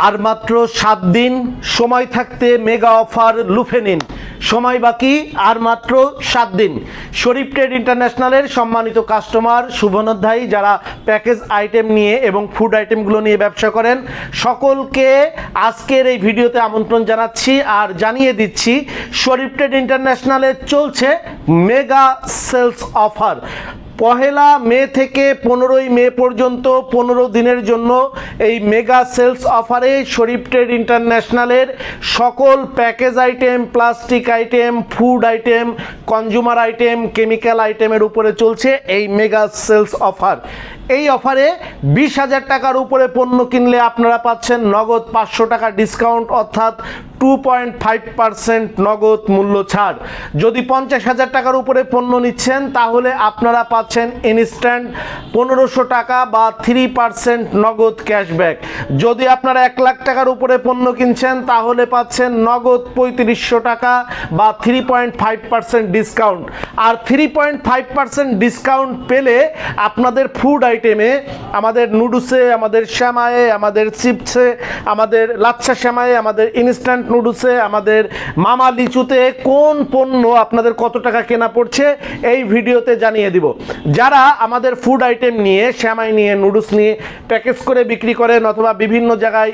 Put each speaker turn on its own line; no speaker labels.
আর মাত্র 7 দিন সময় থাকতে মেগা অফার লুফে নিন। সময় বাকি আর মাত্র 7 দিন। শরীফ ট্রেড ইন্টারন্যাশনালের সম্মানিত কাস্টমার শুভনোধ্যায়ী যারা প্যাকেজ আইটেম নিয়ে এবং ফুড আইটেমগুলো নিয়ে ব্যবসা করেন, সকলকে আজকের এই ভিডিওতে আমন্ত্রণ জানাচ্ছি আর জানিয়ে দিচ্ছি শরীফ ট্রেড ইন্টারন্যাশনালে চলছে মেগা সেলস অফার। 1 মে থেকে 15 মে পর্যন্ত 15 দিনের জন্য এই মেগা সেলস অফারে শরীফ ট্রেড ইন্টারন্যাশনালের সকল package item, plastic item, food item, consumer item, chemical আইটেমের উপরে চলছে এই মেগা সেলস অফার। এই অফারে 20,000 টাকার উপরে পণ্য কিনলে আপনারা পাচ্ছেন নগদ 500 টাকা ডিসকাউন্ট, অর্থাৎ 2.5% নগদ মূল্য ছাড়। যদি 50,000 টাকার উপরে পণ্য নিচ্ছেন তাহলে আপনারা পাচ্ছেন ইনস্ট্যান্ট 1500 টাকা বা 3% নগদ ক্যাশব্যাক। যদি আপনারা 1 লাখ টাকার উপরে পণ্য কিনছেন তাহলে পাচ্ছেন নগদ 3500 টাকা বা 3.5% ডিসকাউন্ট। আর 3.5% ডিসকাউন্ট পেলে আপনাদের ফুড আইটেমে, আমাদের নুডলসে, আমাদের শ্যামায়ে, আমাদের চিপসে, আমাদের লাচ্ছা শ্যামায়ে, আমাদের ইনস্ট্যান্ট নুডলসে, আমাদের মামা লিচুতে কোন পণ্য আপনাদের কত টাকা কেনা পড়ছে এই ভিডিওতে জানিয়ে দিব। যারা আমাদের ফুড আইটেম নিয়ে, শ্যামাই নিয়ে, নুডলস নিয়ে প্যাকেজ করে বিক্রি করেন অথবা বিভিন্ন জায়গায়